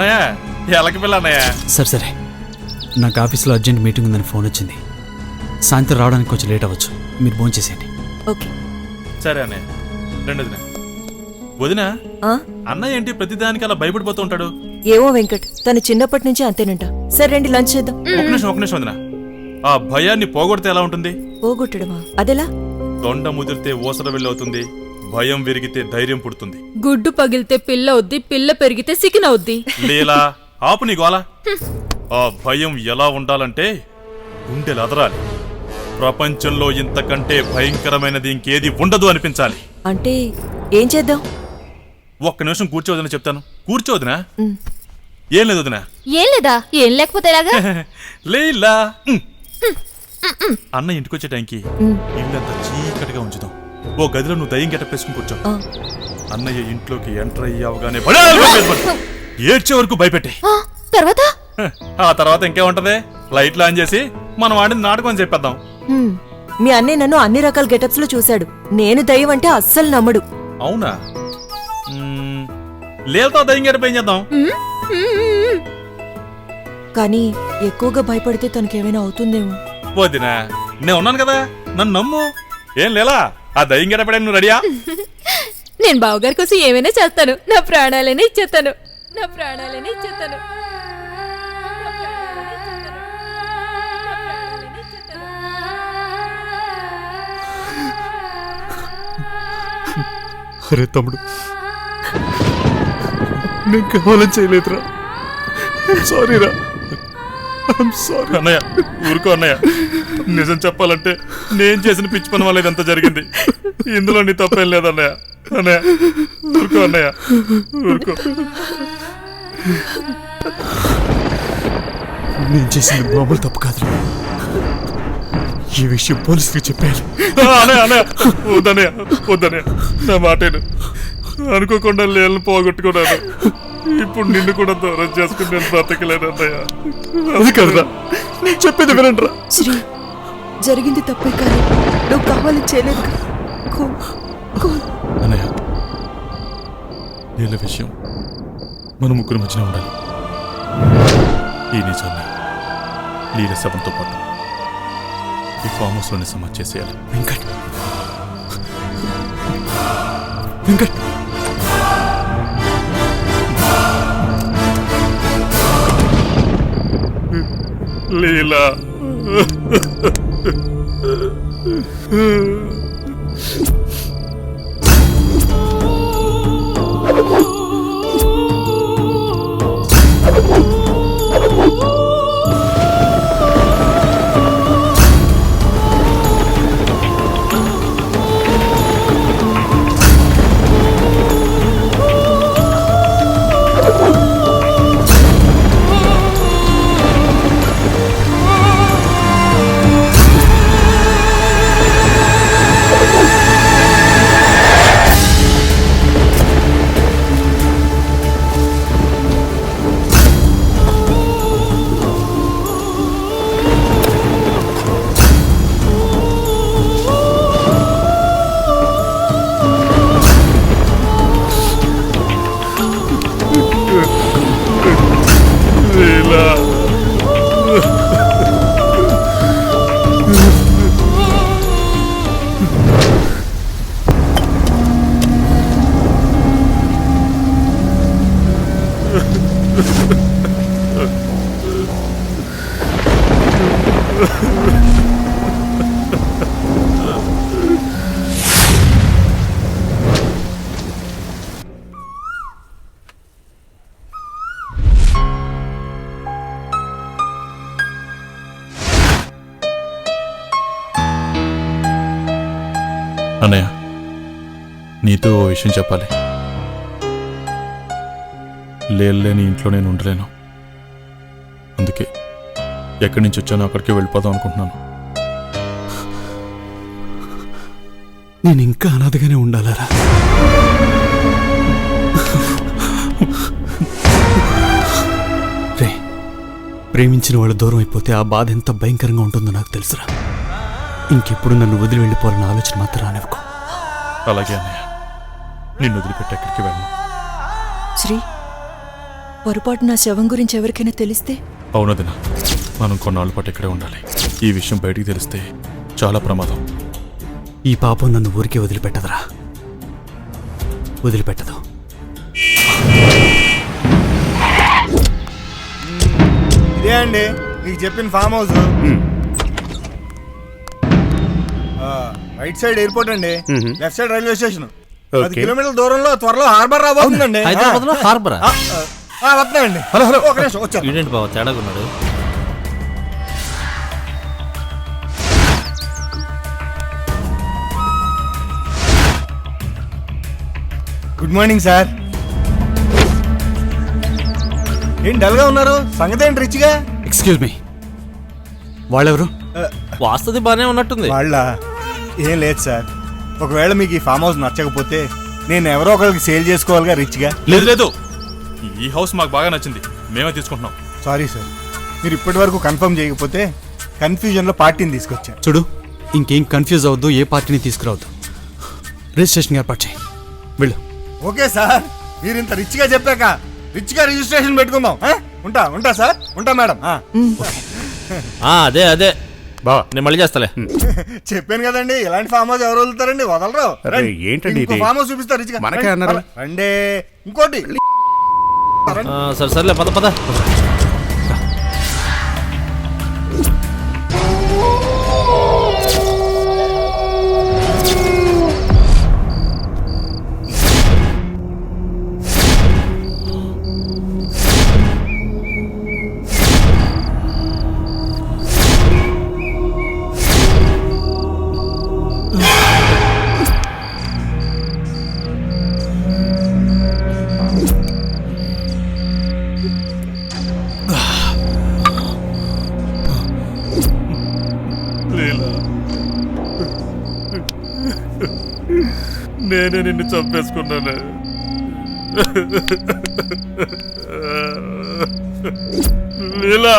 అన్నయ్య ఎలకి పిల్ల అన్నయ్య. సరే నాకు ఆఫీస్లో అర్జెంట్ మీటింగ్ ఉందని ఫోన్ వచ్చింది. సాయంత్రం రావడానికి కొంచెం లేట్ అవ్వచ్చు. మీరు ఫోన్ చేసేయండి. ఓకే సరే అన్నయ్య. రెండు వదిన. వదిన అన్నయ్య ఏంటి ప్రతిదానికి అలా భయపడిపోతూ ఉంటాడు? ఏవో వెంకట్, తను చిన్నప్పటి నుంచి అంతేనంట. సరే రండి లంచ్ చేద్దాం. ఒక నిమిషం వదిన. ఆ భయాన్ని పోగొడితే ఎలా ఉంటుంది? పోగొట్టడమా? అదెలా? తొండ ముదిరితే ఊసర వెళ్ళవుతుంది, భయం విరిగితే ధైర్యం పుడుతుంది. గుడ్డు పగిలితే పిల్ల అవుద్ది, పిల్ల పెరిగితే సికిన అవుద్ది. లీలా ఆపు నీ గోల. ఆ భయం ఎలా ఉండాలంటే గుండెలు అదరాలి. ప్రపంచంలో ఇంతకంటే భయంకరమైనది ఇంకేది ఉండదు అనిపించాలి. అంటే ఏం చేద్దాం? ఒక్క నిమిషం కూర్చోవద్దని చెప్తాను. కూర్చోవద్దునా? ఏం లేదు వదినా. ఏం లేదా? ఏం లేకపోతే ఎలాగా? లీలా అన్న ఇంటికొచ్చే టైంకి ఇల్లంతా చీకటిగా ఉంచుదాం. ఓ గదిలో నువ్వు దయ్యం గెటపేసుకుని కూర్చో. అన్నయ్య ఇంట్లోకి ఎంటర్ అయ్యావుగానే ఏడ్చే వరకు భయపెట్టే. తర్వాత ఆ తర్వాత ఇంకేముంటది, లైట్లు ఆన్ చేసి మనం ఆడిన నాటకం చెప్పేద్దాం. మీ అన్నయ్య నన్ను అన్ని రకాల గెటప్స్ లో చూశాడు. నేను దయ్యం అంటే అస్సలు నమ్మడు. అవునా? లేలతో దయ్యం గెటప్ ఏం చేద్దాం? కానీ ఎక్కువగా భయపడితే తనకేమైనా అవుతుందేమో. వదినా నేను ఉన్నాను కదా, నన్ను నమ్ము. ఏం లేలా ఆ దయ్యం గెటపడే నువ్వు రెడీయా? నేను బావగారి కోసం ఏమైనా చేస్తాను. నా ప్రాణాలనే ఇచ్చేస్తాను. నా ప్రాణాలనే ఇచ్చేస్తాను. అరే తమ్ముడు, నేను కావాలని చేయలేదురా. సారీరా. అన్నయ్య ఊరుకో అన్నయ్య. నిజం చెప్పాలంటే నేను చేసిన పిచ్చి పని వల్ల ఇదంతా జరిగింది. ఇందులో నీ తప్పేం లేదన్నయ్య. అన్నయ్య ఊరుకో అన్నయ్య, ఊరుకో. నేను చేసిన మామూలు తప్పు కాదు. ఈ విషయం పోలీసుకి చెప్పాలి. అన్నయ్య వద్దన్నయ్య, నా మాటేను. అనుకోకుండా లేళ్ళని పోగొట్టుకున్నాను. ఇప్పుడు నిన్ను కూడా దూరం చేసుకుని నేను బ్రతకలేను అన్నయ్య. అది కదరా, నేను చెప్పేది వినండిరా. శ్రీ, జరిగింది తప్పే కానీ నువ్వు కావాలని చేయలేదు. అన్నయ్య నీళ్ళ విషయం మన ముగ్గురు మధ్యన ఉండాలి. ఈ నిజాన్ని లీల శవంతో పాటు ఈ ఫామ్ హౌస్ లోనే సమాజ్ చేసేయాలి. వెంకట్ లీలా అన్నయ్య నీతో ఓ విషయం చెప్పాలి. లేని ఇంట్లో నేను ఉండలేను. అందుకే ఎక్కడి నుంచి వచ్చానో అక్కడికి వెళ్ళిపోదాం అనుకుంటున్నాను. నేను ఇంకా అనాథగానే ఉండాలరా? రే, ప్రేమించిన వాళ్ళు దూరం అయిపోతే ఆ బాధ ఎంత భయంకరంగా ఉంటుందో నాకు తెలుసురా. ఇంకెప్పుడు నన్ను వదిలి వెళ్ళిపోవాలన్న ఆలోచన మాత్రం రానివ్వకు. అలాగే అన్నయ్య, నిన్ను వదిలిపెట్టి ఎక్కడికి వెళ్ళను. శ్రీ, పొరపాటు నా శవం గురించి ఎవరికైనా తెలిస్తే? అవునదినా, మనం కొన్నాళ్ళ పాటు ఇక్కడే ఉండాలి. ఈ విషయం బయటికి తెలిస్తే చాలా ప్రమాదం. ఈ పాపం నన్ను ఊరికే వదిలిపెట్టదురా, వదిలిపెట్టదు. ఇదే అండి మీకు చెప్పిన farm house. Right side airport అండి, లెఫ్ట్ సైడ్ రైల్వే స్టేషన్. 10 కిలోమీటర్ల దూరంలో త్వరలో హార్బర్ రాబోతుందండి. హైదరాబాద్ లో హార్బరా? వస్తున్నామండి. హలో హలో, ఒక నిమిషం వచ్చాను. ఏంటండి బావ తేడాగా ఉన్నాడు? Good morning sir. ఏం డల్గా ఉన్నారు? సంగతి ఏంటి రిచ్గా? ఎక్స్క్యూజ్ మీ, వాళ్ళెవరు? వాస్తది బానే ఉన్నట్టుంది. వాళ్ళ ఏం లేదు సార్. ఒకవేళ మీకు ఈ ఫామ్ హౌస్ నచ్చకపోతే నేను ఎవరో ఒకరికి సేల్ చేసుకోవాలిగా రిచ్గా. లేదు లేదు, ఈ హౌస్ మాకు బాగా నచ్చింది, మేమే తీసుకుంటున్నాం. సారీ సార్, మీరు ఇప్పటి వరకు కన్ఫర్మ్ చేయకపోతే కన్ఫ్యూజన్లో పార్టీని తీసుకొచ్చారు. చూడు, ఇంకేం కన్ఫ్యూజ్ అవ్వద్దు, ఏ పార్టీని తీసుకురావద్దు. రిజిస్ట్రేషన్ ఏర్పాటు చేయి, వెళ్ళు. ఓకే సార్, మీరు ఇంత రిచ్గా చెప్పాక రిచ్గా రిజిస్ట్రేషన్ పెట్టుకుందాం. ఉంటా ఉంటా సార్, ఉంటా మేడం. అదే అదే బావా, నేను మళ్ళీ చేస్తాలే. చెప్పాను కదండి, ఇలాంటి ఫామ్ హౌస్ ఎవరు వదులుతారండి? వదలరు. ఏంటండి ఇంకో ఫామ్ హౌస్ చూపిస్తారు రిచ్గా. మనకే అన్నారు. రండి ఇంకోటి. సరే సర్లే, పద పద. నేనే నిన్ను చంపేసుకున్నాను. లీలా,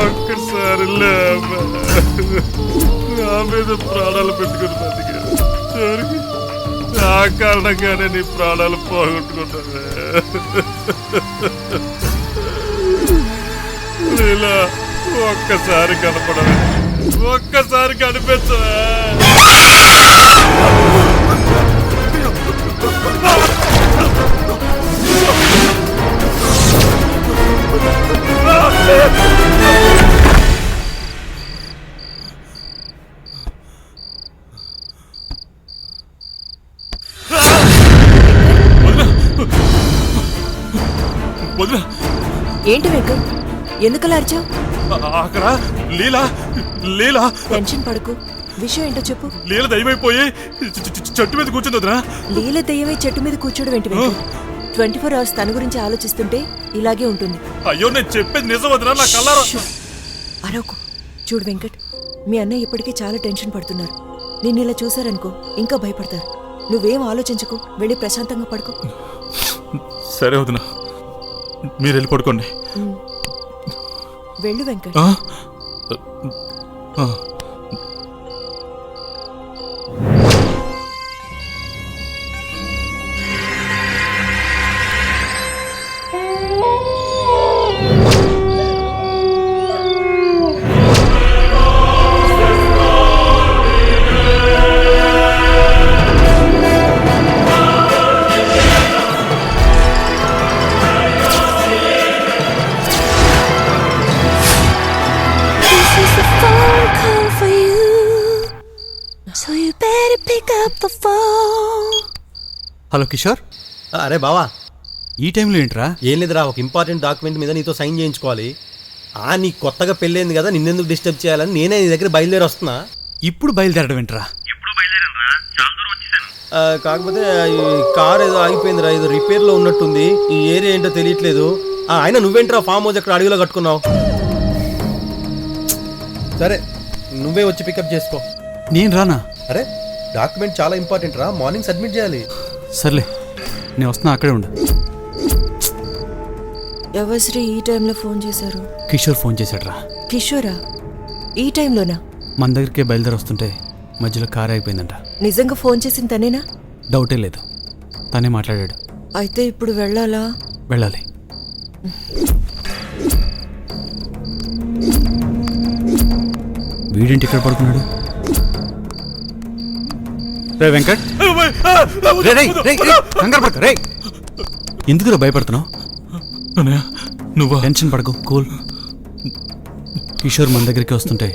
ఒక్కసారి నా మీద ప్రాణాలు పెట్టుకుని బతికా. చివరికి ఆ కారణంగానే నీ ప్రాణాలు పోగొట్టుకుంటాను. లీలా, ఒక్కసారి కనపడవే, ఒక్కసారి కనిపించవే. ఏంటి వెంకట్, ఎందుకలా అరిచావు? అక్కడ లీలా, లీలా. టెన్షన్ పడకు, విషయం ఏంటో చెప్పు. లీల దయమైపోయి చెట్టు మీద కూర్చుంది వదినా. లీల దెయ్యమై చెట్టు మీద కూర్చోడం ఏంటి వెంకట్? 24 hours తన గురించి ఆలోచిస్తుంటే ఇలాగే ఉంటుంది. అయ్యో, నేను చెప్పేది నిజం వదినా, నా కళ్ళారా. అరవకు. చూడు వెంకట్, మీ అన్నయ్య ఇప్పటికే చాలా టెన్షన్ పడుతున్నారు. నిన్ను ఇలా చూసారనుకో ఇంకా భయపడతారు. నువ్వేం ఆలోచించకు, వెళ్ళి ప్రశాంతంగా పడుకో. సరే వదినా, మీరు వెళ్ళి పడుకోండి. వెళ్ళు వెంకట్. హలో కిషోర్. అరే బావా, ఈ టైంలో ఏంట్రా? ఏం లేదురా, ఒక ఇంపార్టెంట్ డాక్యుమెంట్ మీద నీతో సైన్ చేయించుకోవాలి. నీ కొత్తగా పెళ్ళైంది కదా, నిన్నెందుకు డిస్టర్బ్ చేయాలని నేనే నీ దగ్గర బయలుదేరి వస్తున్నా. ఇప్పుడు బయలుదేరడం ఏంట్రా? కాకపోతే ఈ కార్ ఏదో ఆగిపోయిందిరా, ఏదో రిపేర్లో ఉన్నట్టుంది. ఈ ఏరియా ఏంటో తెలియట్లేదు. అయినా నువ్వేంట్రా ఫామ్ హౌస్ అక్కడ అడవిలో కట్టుకున్నావు? సరే నువ్వే వచ్చి పికప్ చేసుకో. నేను రానా? అరే డాక్యుమెంట్ చాలా ఇంపార్టెంట్ రా, మార్నింగ్ సబ్మిట్ చేయాలి. సర్లే, నేను వస్తున్నా, అక్కడే ఉండు. ఎవరు శ్రీ ఈ టైంలో ఫోన్ చేశారు? కిషోర్ ఫోన్ చేశాడ్రా. కిషోరా? ఈ టైంలోనా? మన దగ్గరికే బయలుదేరి వస్తుంటే మధ్యలో కార్ అయిపోయిందంట. నిజంగా ఫోన్ చేసింది తనేనా? డౌటే లేదు, తనే మాట్లాడాడు. అయితే ఇప్పుడు వెళ్ళాలా? వెళ్ళాలి. వీడింటి ఇక్కడ పడుకున్నాడు. రే వెంకట్, కంగారు పడక. రే ఎందుకురా భయపడుతున్నావు? అన్నయ్య నువ్వా? టెన్షన్ పడకు, కూల్. కిషోర్ మన దగ్గరికి వస్తుంటే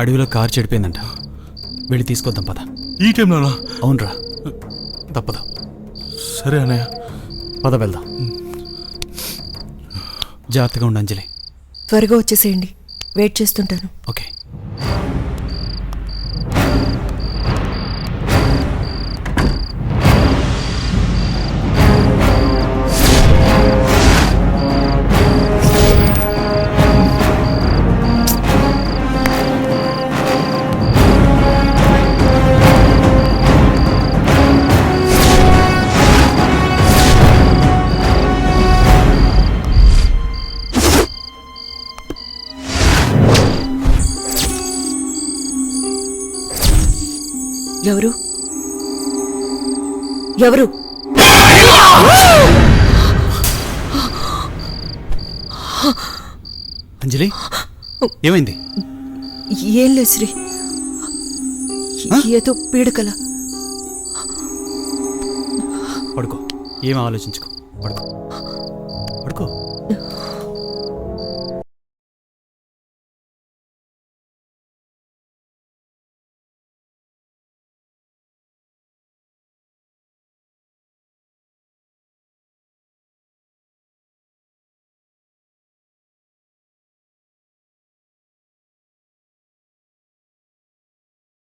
అడవిలో కారు చెడిపోయిందంట. వెళ్ళి తీసుకొద్దాం పద. ఈ టైంలోనా? అవునరా, తప్పదు. సరే అన్నయ్య, పద వెళ్దాం. జాగ్రత్తగా ఉండు అంజలి. త్వరగా వచ్చేసేయండి, వెయిట్ చేస్తుంటాను. ఓకే. ఎవరు? ఎవరు? అంజలి, ఏమైంది? ఏం లేదు శ్రీ, ఏదో పీడకల. పడుకో, ఏం ఆలోచించుకో, పడుకో.